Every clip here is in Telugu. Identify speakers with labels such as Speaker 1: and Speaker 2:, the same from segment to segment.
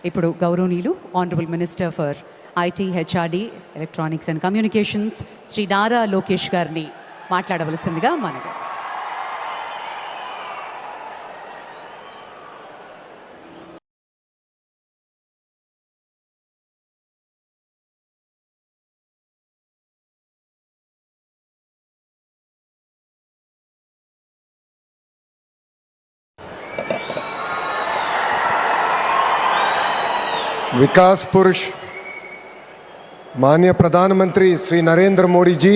Speaker 1: ఇప్పుడు గౌరవనీయులు honourable minister for IT, HRD, electronics and communications Shri Nara Lokesh గారిని మాట్లాడవలసిందిగా మనవి.
Speaker 2: विकास पुरुष माननीय प्रधानमंत्री Shri Narendra Modi ji,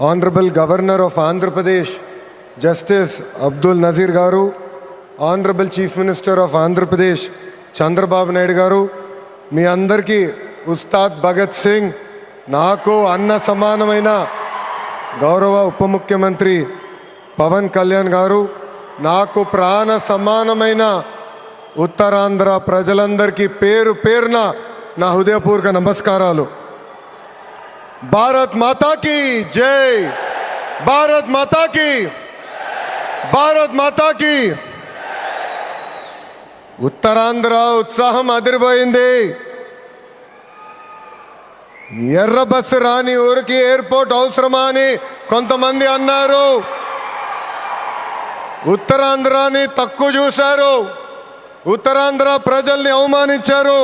Speaker 2: honourable governor of Andhra Pradesh justice Abdul Nazeer garu, honourable chief minister of Andhra Pradesh Chandrababu Naidu garu, మీ అందరికీ ఉస్తాద్ భగత్ సింగ్, నాకు అన్న సమానమైన గౌరవ ఉప ముఖ్యమంత్రి పవన్ కళ్యాణ్ గారు, నాకు ప్రాణ సమానమైన ఉత్తరాంధ్ర ప్రజలందరికీ పేరు పేరున నా హృదయపూర్వక నమస్కారాలు. భారత్ మాతా కీ జై, భారత్ మాతా కీ, భారత్ మాతా కీ. ఉత్తరాంధ్ర ఉత్సాహం అదిరిపోయింది. ఎర్ర బస్సు రాని ఊరికి ఎయిర్పోర్ట్ అవసరమా అని కొంతమంది అన్నారు. ఉత్తరాంధ్రాని తక్కువ చూశారు, ఉత్తరాంధ్ర ప్రజల్ని అవమానించారు.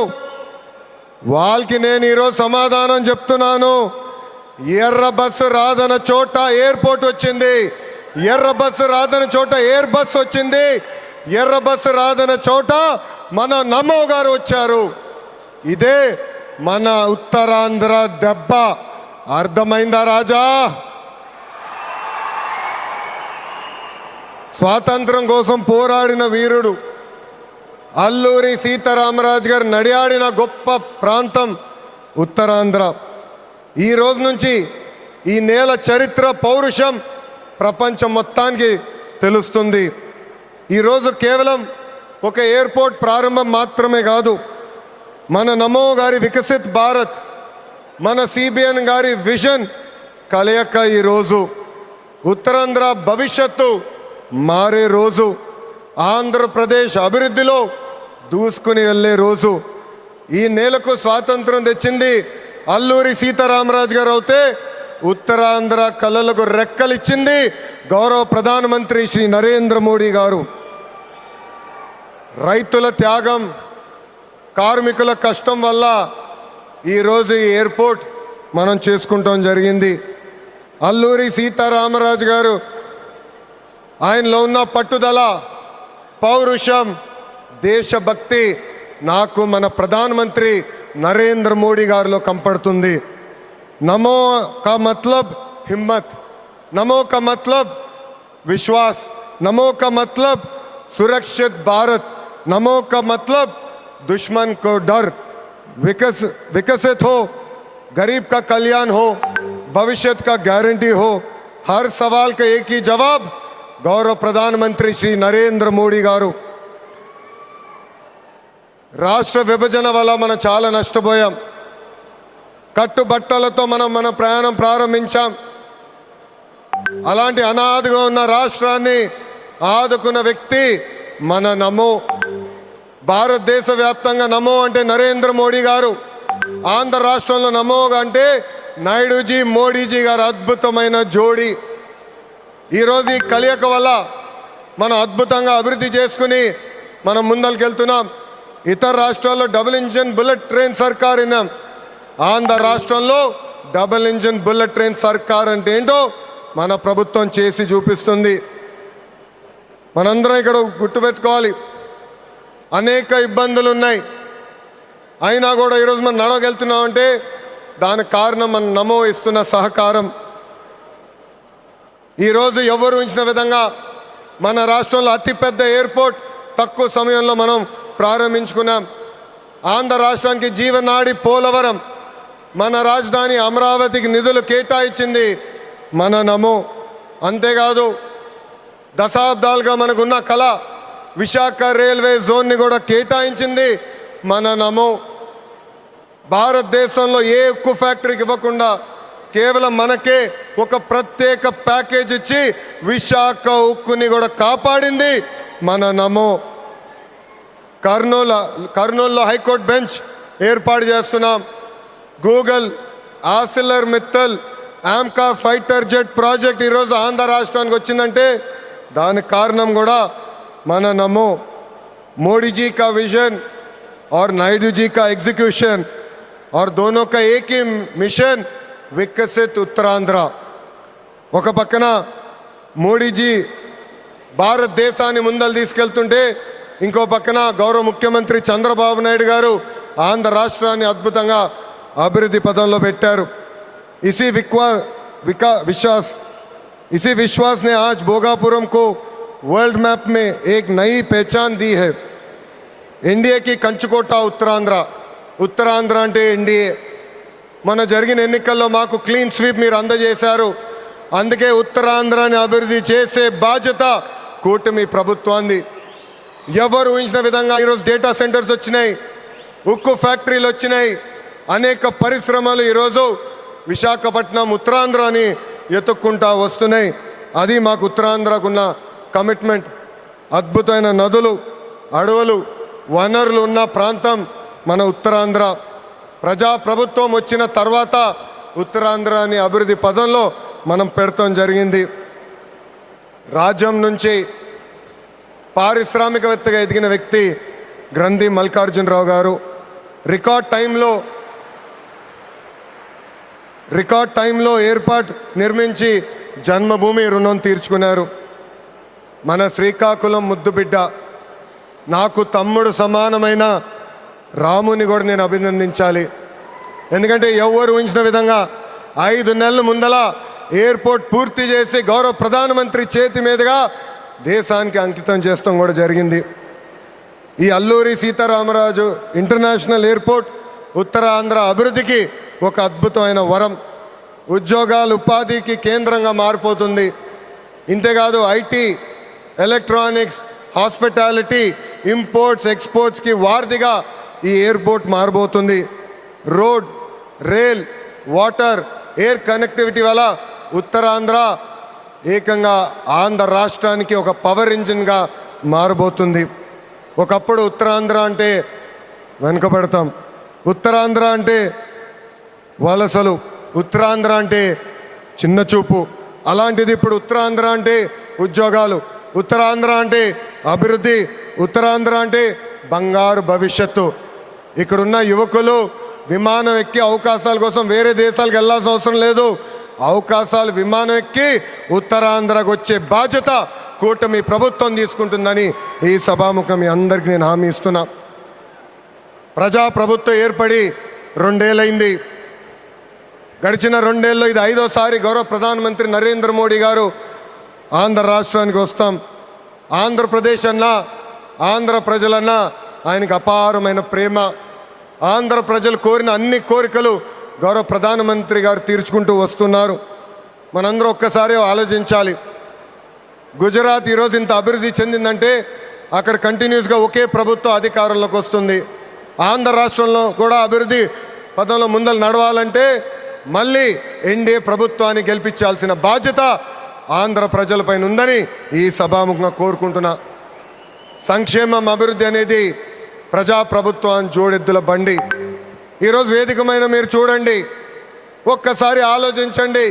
Speaker 2: వాళ్ళకి నేను ఈరోజు సమాధానం చెప్తున్నాను. ఎర్ర బస్సు రాదన్న చోట ఎయిర్పోర్ట్ వచ్చింది, ఎర్ర బస్సు రాదన్న చోట ఎయిర్ బస్ వచ్చింది, ఎర్ర బస్సు రాదన్న చోట మన నమో గారు వచ్చారు. ఇదే మన ఉత్తరాంధ్ర దెబ్బ. అర్థమైందా రాజా? స్వాతంత్రం కోసం పోరాడిన వీరుడు అల్లూరి సీతారామరాజు గారు నడియాడిన గొప్ప ప్రాంతం ఉత్తరాంధ్ర. ఈ రోజు నుంచి ఈ నేల చరిత్ర, పౌరుషం ప్రపంచం మొత్తానికి తెలుస్తుంది. ఈరోజు కేవలం ఒక ఎయిర్పోర్ట్ ప్రారంభం మాత్రమే కాదు, మన నమో గారి వికసిత్ భారత్, మన సిబిఎన్ గారి విజన్ కలయిక ఈరోజు ఉత్తరాంధ్ర భవిష్యత్తు మారే రోజు, ఆంధ్రప్రదేశ్ అభివృద్ధిలో దూసుకుని వెళ్ళే రోజు. ఈ నేలకు స్వాతంత్రం తెచ్చింది అల్లూరి సీతారామరాజు గారు అయితే, ఉత్తరాంధ్ర కళలకు రెక్కలిచ్చింది గౌరవ ప్రధానమంత్రి శ్రీ నరేంద్ర మోడీ గారు. రైతుల త్యాగం, కార్మికుల కష్టం వల్ల ఈరోజు ఈ ఎయిర్పోర్ట్ మనం చేసుకుంటాం జరిగింది. అల్లూరి సీతారామరాజు గారు ఆయనలో ఉన్న పట్టుదల, పౌరుషం, దేశభక్తి నాకు మన ప్రధానమంత్రి నరేంద్ర మోడీ గారిలో కంపడుతుంది. నమో కా మతలబ్ హిమ్మత్, నమో కా మతలబ్ విశ్వాస్, నమో కా మతలబ్ సురక్షిత్ భారత్, नमो का मतलब दुश्मन को डर, विकसित हो, गरीब का कल्याण हो, भविष्य का गारंटी हो. हर सवाल का एक ही जवाब गौरव प्रधानमंत्री श्री नरेंद्र मोदी गारू. రాష్ట్ర విభజన వల్ల మనం చాలా నష్టపోయాం. కట్టుబట్టలతో మన ప్రయాణం ప్రారంభించాం. అలాంటి అనాథగా ఉన్న రాష్ట్రాన్ని ఆదుకున్న వ్యక్తి మన నమో. భారతదేశ వ్యాప్తంగా నమో అంటే నరేంద్ర మోడీ గారు, ఆంధ్ర రాష్ట్రంలో నమో అంటే నాయుడుజీ, మోడీజీ గారు అద్భుతమైన జోడీ. ఈరోజు ఈ కలయిక వల్ల మనం అద్భుతంగా అభివృద్ధి చేసుకుని మనం ముందరికెళ్తున్నాం. ఇతర రాష్ట్రాల్లో డబుల్ ఇంజిన్ బుల్లెట్ ట్రైన్ సర్కార్ విన్నాం. ఆంధ్ర రాష్ట్రంలో డబుల్ ఇంజిన్ బుల్లెట్ ట్రైన్ సర్కార్ అంటే ఏంటో మన ప్రభుత్వం చేసి చూపిస్తుంది. మనందరం ఇక్కడ గుర్తుపెట్టుకోవాలి, అనేక ఇబ్బందులు ఉన్నాయి, అయినా కూడా ఈరోజు మనం నడవగలుగుతున్నామంటే దానికి కారణం మన నమో ఇస్తున్న సహకారం. ఈరోజు ఎవరు ఊహించిన విధంగా మన రాష్ట్రంలో అతిపెద్ద ఎయిర్పోర్ట్ తక్కువ సమయంలో మనం ప్రారంభించుకున్నాం. ఆంధ్ర రాష్ట్రానికి జీవనాడి పోలవరం, మన రాజధాని అమరావతికి నిధులు కేటాయించింది మన నమో. అంతేకాదు దశాబ్దాలుగా మనకున్న కళ విశాఖ రైల్వే జోన్ని కూడా కేటాయించింది మన నమో. భారతదేశంలో ఏ ఉక్కు ఫ్యాక్టరీకి ఇవ్వకుండా కేవలం మనకే ఒక ప్రత్యేక ప్యాకేజ్ ఇచ్చి విశాఖ ఉక్కుని కూడా కాపాడింది మన నమో. కర్నూలులో హైకోర్టు బెంచ్ ఏర్పాటు చేస్తున్నాం. Google, ఆసిలర్ Mittal, AMCA fighter jet project ఈరోజు ఆంధ్ర రాష్ట్రానికి వచ్చిందంటే దానికి కారణం కూడా మన నమో मोदी जी का विजन और नायडू जी का एग्जीक्यूशन और दोनों का एक ही मिशन विकसित उत्तरांध्र. ఒక పక్కన మోడీజీ భారతదేశాన్ని ముందలు తీసుకెళ్తుంటే ఇంకో పక్కన గౌరవ ముఖ్యమంత్రి చంద్రబాబు నాయుడు గారు ఆంధ్ర రాష్ట్రాన్ని అద్భుతంగా అభివృద్ధి పదంలో పెట్టారు. इसी विश्वास ने आज भोगापुरम को वर्ल्ड मैप में एक नई पहचान दी है. ఎన్డీఏ की కంచుకోట ఉత్తరాంధ్ర అంటే ఎన్డీఏ. మన జరిగిన ఎన్నికల్లో మాకు క్లీన్ స్వీప్ మీరు అందజేశారు. అందుకే ఉత్తరాంధ్రాన్ని అభివృద్ధి చేసే బాధ్యత కూటమి ప్రభుత్వాన్ని. ఎవరు ఊహించిన విధంగా ఈరోజు డేటా సెంటర్స్ వచ్చినాయి, ఉక్కు ఫ్యాక్టరీలు వచ్చినాయి, అనేక పరిశ్రమలు ఈరోజు విశాఖపట్నం ఉత్తరాంధ్రాని ఎత్తుక్కుంటా వస్తున్నాయి. అది మాకు ఉత్తరాంధ్రకున్న కమిట్మెంట్. అద్భుతమైన నదులు, అడవులు, వనరులు ఉన్న ప్రాంతం మన ఉత్తరాంధ్ర. ప్రజాప్రభుత్వం వచ్చిన తర్వాత ఉత్తరాంధ్రాని అభివృద్ధి పదంలో మనం పెడతాం జరిగింది. రాజ్యం నుంచి పారిశ్రామికవేత్తగా ఎదిగిన వ్యక్తి గ్రంథి మల్లికార్జునరావు గారు రికార్డ్ టైంలో ఏర్పాటు నిర్మించి జన్మభూమి రుణం తీర్చుకున్నారు. మన శ్రీకాకుళం ముద్దుబిడ్డ, నాకు తమ్ముడు సమానమైన రాముని కూడా నేను అభినందించాలి. ఎందుకంటే ఎవరు ఊహించిన విధంగా 5 నెలల ముందల ఎయిర్పోర్ట్ పూర్తి చేసి గౌరవ ప్రధానమంత్రి చేతి మీదుగా దేశానికి అంకితం చేస్తాం కూడా జరిగింది. ఈ అల్లూరి సీతారామరాజు ఇంటర్నేషనల్ ఎయిర్పోర్ట్ ఉత్తరాంధ్ర అభివృద్ధికి ఒక అద్భుతమైన వరం. ఉద్యోగాలు, ఉపాధికి కేంద్రంగా మారిపోతుంది. ఇంతేకాదు ఐటీ, ఎలక్ట్రానిక్స్, హాస్పిటాలిటీ, ఇంపోర్ట్స్, ఎక్స్పోర్ట్స్కి వారధిగా ఈ ఎయిర్పోర్ట్ మారబోతుంది. Road, rail, water, air connectivity వల్ల ఉత్తరాంధ్ర ఏకంగా ఆంధ్ర రాష్ట్రానికి ఒక పవర్ ఇంజిన్గా మారబోతుంది. ఒకప్పుడు ఉత్తరాంధ్ర అంటే వెనుకబడతాం, ఉత్తరాంధ్ర అంటే వలసలు, ఉత్తరాంధ్ర అంటే చిన్న చూపు. అలాంటిది ఇప్పుడు ఉత్తరాంధ్ర అంటే ఉద్యోగాలు, ఉత్తరాంధ్ర అంటే అభివృద్ధి, ఉత్తరాంధ్ర అంటే బంగారు భవిష్యత్తు. ఇక్కడున్న యువకులు విమానం ఎక్కి అవకాశాల కోసం వేరే దేశాలకు వెళ్ళాల్సిన అవసరం లేదు. అవకాశాలు విమానం ఎక్కి ఉత్తరాంధ్రకు వచ్చే బాధ్యత కూటమి ప్రభుత్వం తీసుకుంటుందని ఈ సభాముఖం మీ అందరికీ నేను హామీ ఇస్తున్నా. ప్రజాప్రభుత్వం ఏర్పడి 2 ఏళ్ళైంది. గడిచిన 2 ఏళ్ళలో ఇది 5వసారి గౌరవ ప్రధానమంత్రి నరేంద్ర మోడీ గారు ఆంధ్ర రాష్ట్రానికి వస్తాం. ఆంధ్రప్రదేశ్ అన్నా, ఆంధ్ర ప్రజలన్నా ఆయనకు అపారమైన ప్రేమ. ఆంధ్ర ప్రజలు కోరిన అన్ని కోరికలు గౌరవ ప్రధానమంత్రి గారు తీర్చుకుంటూ వస్తున్నారు. మనందరూ ఒక్కసారి ఆలోచించాలి. గుజరాత్ ఈరోజు ఇంత అభివృద్ధి చెందిందంటే అక్కడ కంటిన్యూస్గా ఒకే ప్రభుత్వం అధికారంలోకి వస్తుంది. ఆంధ్ర రాష్ట్రంలో కూడా అభివృద్ధి పదంలో ముందలు నడవాలంటే మళ్ళీ ఎన్డీఏ ప్రభుత్వాన్ని గెలిపించాల్సిన బాధ్యత ఆంధ్ర ప్రజలపైన ఉందని ఈ సభాముఖంగా కోరుకుంటున్నా. సంక్షేమం, అభివృద్ధి అనేది ప్రజాప్రభుత్వాన్ని జోడెద్దుల బండి. ఈరోజు వేదికమైన మీరు చూడండి, ఒక్కసారి ఆలోచించండి.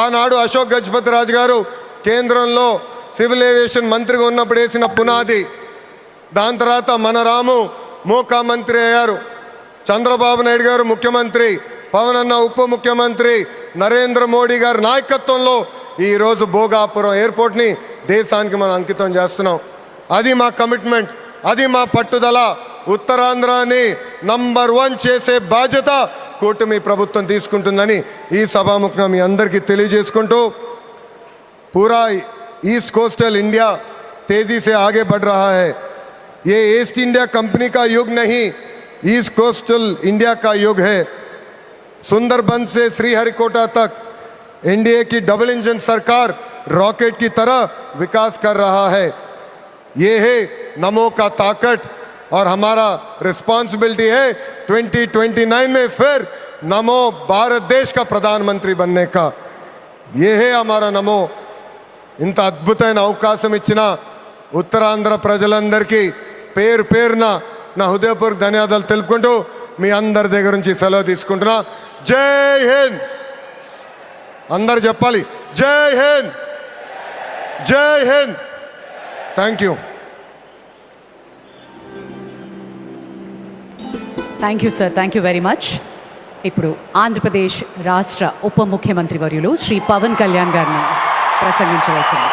Speaker 2: ఆనాడు అశోక్ గజపతి రాజు గారు కేంద్రంలో సివిల్ ఏవియేషన్ మంత్రిగా ఉన్నప్పుడు వేసిన పునాది. దాని తర్వాత మన రాము మోకా మంత్రి అయ్యారు, చంద్రబాబు నాయుడు గారు ముఖ్యమంత్రి, పవన్ అన్న ఉప ముఖ్యమంత్రి, నరేంద్ర మోడీ గారి నాయకత్వంలో ఈరోజు భోగాపురం ఎయిర్పోర్ట్ని దేశానికి మనం అంకితం చేస్తున్నాం. అది మా కమిట్మెంట్, అది మా పట్టుదల. ఉత్తరాంధ్రాని నంబర్ 1 చేసే బాధ్యత కూటమి ప్రభుత్వం తీసుకుంటుందని ఈ సభాముఖంగా మీ అందరికీ తెలియజేసుకుంటూ, पूरा ईस्ट कोस्टल इंडिया तेजी से आगे बढ़ रहा है. ये ईस्ट इंडिया कंपनी का युग नहीं, ईस्ट कोस्टल इंडिया का युग है. सुंदरबन से श्रीहरिकोटा तक एनडीए की डबल इंजन सरकार रॉकेट की तरह विकास कर रहा है. ये है नमो का ताकत और हमारा रिस्पॉन्सिबिलिटी है 2029 में फिर नमो भारत देश का प्रधानमंत्री बनने का. ये है हमारा नमो. ఇంత అద్భుతమైన అవకాశం ఇచ్చిన ఉత్తరాంధ్ర ప్రజలందరికీ పేరు పేరున నా హృదయపూర్వక ధన్యవాదాలు తెలుపుకుంటూ మీ అందరి దగ్గర నుంచి సెలవు తీసుకుంటున్నా. జై హింద్. అందరు చెప్పాలి, జై హింద్, జై Hind. Thank you.
Speaker 1: Thank you sir, thank you very much. ఇప్పుడు ఆంధ్రప్రదేశ్ రాష్ట్ర ఉప ముఖ్యమంత్రి వర్యులు శ్రీ పవన్ కళ్యాణ్ గారిని ప్రసంగించవలసింది.